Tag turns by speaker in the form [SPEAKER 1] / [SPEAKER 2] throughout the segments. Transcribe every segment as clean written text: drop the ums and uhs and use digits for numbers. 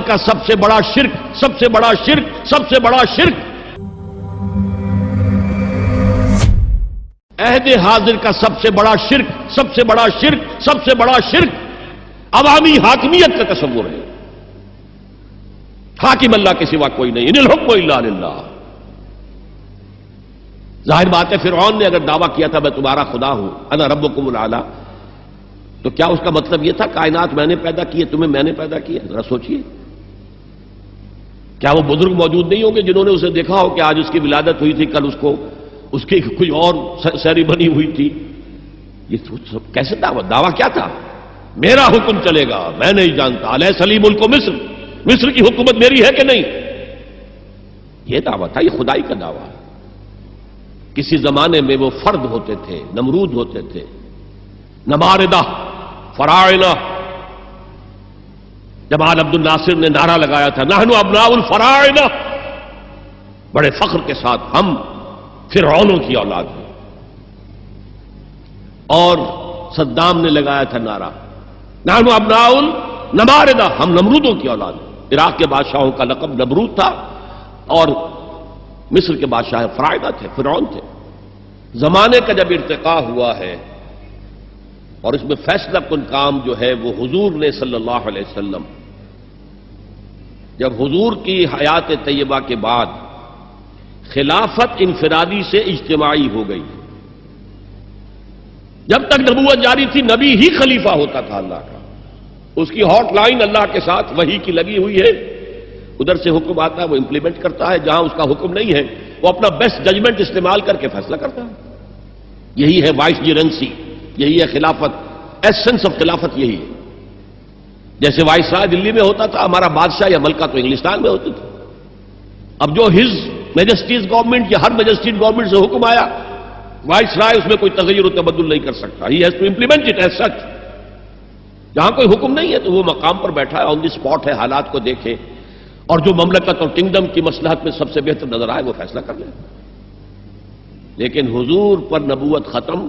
[SPEAKER 1] کا سب سے بڑا شرک، سب سے بڑا شرک، سب سے بڑا شرک عہد حاضر کا سب سے بڑا شرک، سب سے بڑا شرک، سب سے بڑا شرک عوامی حاکمیت کا تصور ہے۔ حاکم اللہ کے سوا کوئی نہیں، ان الحکم الا للہ۔ ظاہر بات ہے فرعون نے اگر دعویٰ کیا تھا میں تمہارا خدا ہوں، انا ربکم الاعلی، تو کیا اس کا مطلب یہ تھا کائنات میں نے پیدا کی ہے، تمہیں میں نے پیدا کیا؟ ذرا سوچئے، کیا وہ بزرگ موجود نہیں ہوں گے جنہوں نے اسے دیکھا ہو کہ آج اس کی ولادت ہوئی تھی، کل اس کی کوئی اور سیریمنی ہوئی تھی؟ یہ کیسے دعویٰ کیا تھا؟ میرا حکم چلے گا، میں نہیں جانتا، الیس لی ملک مصر، مصر کی حکومت میری ہے کہ نہیں؟ یہ دعویٰ تھا، یہ خدائی کا دعویٰ ہے۔ کسی زمانے میں وہ فرد ہوتے تھے، نمرود ہوتے تھے، نماردہ، فراعنہ۔ جمال عبد الناصر نے نعرہ لگایا تھا نحن ابناء الفراعنہ، بڑے فخر کے ساتھ ہم فرعونوں کی اولاد ہیں۔ اور صدام نے لگایا تھا نعرہ نحن ابناء النماردہ، ہم نمرودوں کی اولاد ہیں۔ عراق کے بادشاہوں کا لقب نمرود تھا اور مصر کے بادشاہ فراعنہ تھے، فرعون تھے۔ زمانے کا جب ارتقاء ہوا ہے اور اس میں فیصلہ کن کام جو ہے وہ حضور نے صلی اللہ علیہ وسلم، جب حضور کی حیات طیبہ کے بعد خلافت انفرادی سے اجتماعی ہو گئی، جب تک نبوت جاری تھی نبی ہی خلیفہ ہوتا تھا اللہ کا، اس کی ہاٹ لائن اللہ کے ساتھ وحی کی لگی ہوئی ہے، ادھر سے حکم آتا ہے وہ امپلیمنٹ کرتا ہے، جہاں اس کا حکم نہیں ہے وہ اپنا بیسٹ ججمنٹ استعمال کر کے فیصلہ کرتا ہے۔ یہی ہے وائس جرنسی، یہی ہے خلافت، ایسنس آف خلافت یہی ہے۔ جیسے وائس رائے دلی میں ہوتا تھا، ہمارا بادشاہ یا ملکہ تو انگلستان میں ہوتی تھی۔ اب جو ہز میجسٹیز گورنمنٹ یا ہر میجسٹیز گورنمنٹ سے حکم آیا، وائس رائے اس میں کوئی تغیر و تبدل نہیں کر سکتا، he has to implement it as such. جہاں کوئی حکم نہیں ہے تو وہ مقام پر بیٹھا ہے، آن دی اسپاٹ ہے، حالات کو دیکھے اور جو مملکت اور کنگڈم کی مصلحت میں سب سے بہتر نظر آئے وہ فیصلہ کر لیں۔ لیکن حضور پر نبوت ختم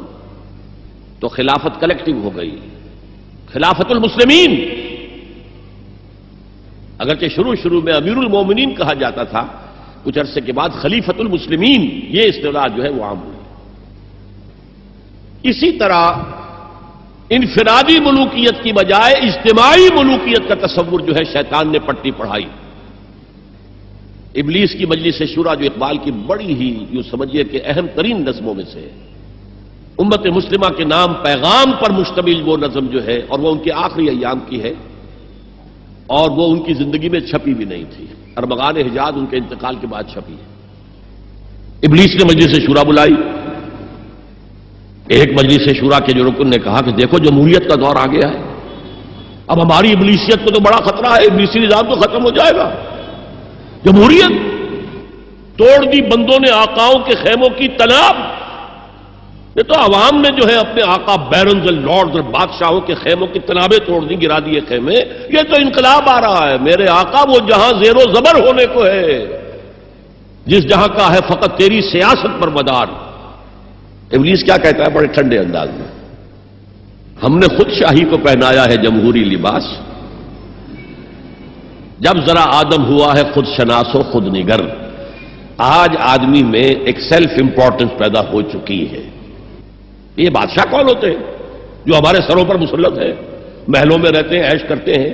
[SPEAKER 1] تو خلافت کلیکٹو ہو گئی، خلافت المسلمین۔ اگرچہ شروع میں امیر المومنین کہا جاتا تھا، کچھ عرصے کے بعد خلیفت المسلمین یہ اصطلاح جو ہے وہ عام ہوئی۔ اسی طرح انفرادی ملوکیت کی بجائے اجتماعی ملوکیت کا تصور جو ہے شیطان نے پٹی پڑھائی۔ ابلیس کی مجلس شورا جو اقبال کی بڑی ہی یوں سمجھیے کہ اہم ترین نظموں میں سے ہے، امت مسلمہ کے نام پیغام پر مشتمل وہ نظم جو ہے، اور وہ ان کے آخری ایام کی ہے اور وہ ان کی زندگی میں چھپی بھی نہیں تھی، ارمغان حجاز ان کے انتقال کے بعد چھپی ہے۔ ابلیس نے مجلس شورا بلائی، ایک مجلس شورا کے جو رکن نے کہا کہ دیکھو جمہوریت کا دور آ گیا ہے، اب ہماری ابلیسیت کو تو بڑا خطرہ ہے، ابلیسی نظام تو ختم ہو جائے گا، جمہوریت توڑ دی بندوں نے آقاؤں کے خیموں کی تناب۔ یہ تو عوام نے جو ہے اپنے آقا بیرنز اور لارڈز اور بادشاہوں کے خیموں کی تنابیں توڑ دی، گرا دیے خیمے، یہ تو انقلاب آ رہا ہے۔ میرے آقا وہ جہاں زیر و زبر ہونے کو ہے، جس جہاں کا ہے فقط تیری سیاست پر مدار۔ ابلیس کیا کہتا ہے بڑے ٹھنڈے انداز میں، ہم نے خود شاہی کو پہنایا ہے جمہوری لباس، جب ذرا آدم ہوا ہے خود شناس و خود نگر۔ آج آدمی میں ایک سیلف امپورٹنس پیدا ہو چکی ہے۔ یہ بادشاہ کون ہوتے ہیں جو ہمارے سروں پر مسلط ہے، محلوں میں رہتے ہیں، عیش کرتے ہیں،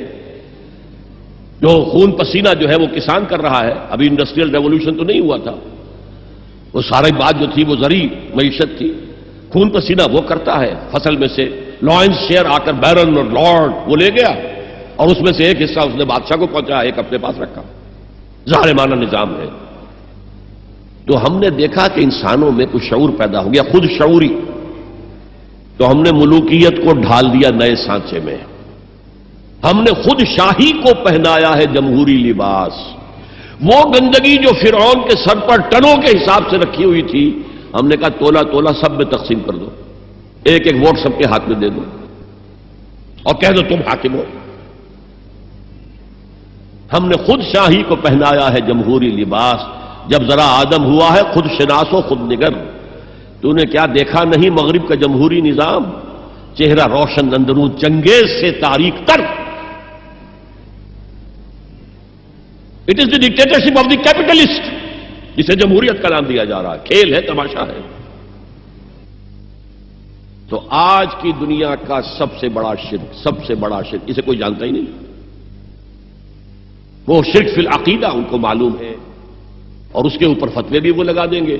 [SPEAKER 1] جو خون پسینہ جو ہے وہ کسان کر رہا ہے، ابھی انڈسٹریل ریولوشن تو نہیں ہوا تھا، وہ ساری بات جو تھی وہ زرعی معیشت تھی، خون پسینہ وہ کرتا ہے، فصل میں سے لائنز شیئر آ کر بیرن اور لارڈ وہ لے گیا اور اس میں سے ایک حصہ اس نے بادشاہ کو پہنچا، ایک اپنے پاس رکھا، ظالمانہ نظام ہے۔ تو ہم نے دیکھا کہ انسانوں میں کچھ شعور پیدا ہو گیا، خود شعوری، تو ہم نے ملوکیت کو ڈھال دیا نئے سانچے میں، ہم نے خود شاہی کو پہنایا ہے جمہوری لباس۔ وہ گندگی جو فرعون کے سر پر ٹنوں کے حساب سے رکھی ہوئی تھی، ہم نے کہا تولا تولا سب میں تقسیم کر دو، ایک ایک ووٹ سب کے ہاتھ میں دے دو اور کہہ دو تم حاکم ہو۔ ہم نے خود شاہی کو پہنایا ہے جمہوری لباس، جب ذرا آدم ہوا ہے خود شناس و خود نگر۔ تو نے کیا دیکھا نہیں مغرب کا جمہوری نظام، چہرہ روشن اندرون چنگیز سے تاریک تر، it is the dictatorship of the capitalist, جسے جمہوریت کا نام دیا جا رہا ہے، کھیل ہے، تماشا ہے۔ تو آج کی دنیا کا سب سے بڑا شرک اسے کوئی جانتا ہی نہیں۔ وہ شرک فی العقیدہ ان کو معلوم ہے، اور اس کے اوپر فتوے بھی وہ لگا دیں گے۔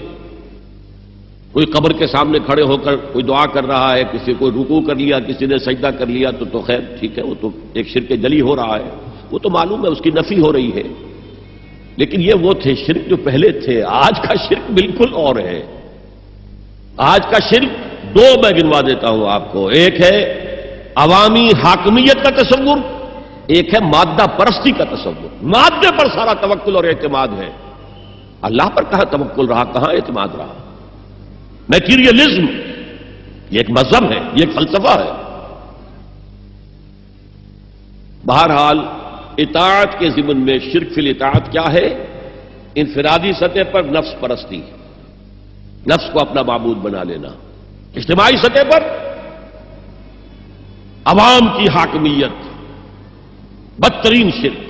[SPEAKER 1] کوئی قبر کے سامنے کھڑے ہو کر کوئی دعا کر رہا ہے، کسی کو رکوع کر لیا، کسی نے سجدہ کر لیا، تو خیر ٹھیک ہے، وہ تو ایک شرک جلی ہو رہا ہے، وہ تو معلوم ہے، اس کی نفی ہو رہی ہے۔ لیکن یہ وہ تھے شرک جو پہلے تھے، آج کا شرک بالکل اور ہے۔ آج کا شرک دو میں گنوا دیتا ہوں آپ کو، ایک ہے عوامی حاکمیت کا تصور، ایک ہے مادہ پرستی کا تصور۔ مادے پر سارا توکل اور اعتماد ہے، اللہ پر کہاں توکل رہا، کہاں اعتماد رہا۔ میٹیریلزم یہ ایک مذہب ہے، یہ ایک فلسفہ ہے۔ بہرحال اطاعت کے ضمن میں شرک فی الاطاعت کیا ہے؟ انفرادی سطح پر نفس پرستی، نفس کو اپنا معبود بنا لینا۔ اجتماعی سطح پر عوام کی حاکمیت، بدترین شرک۔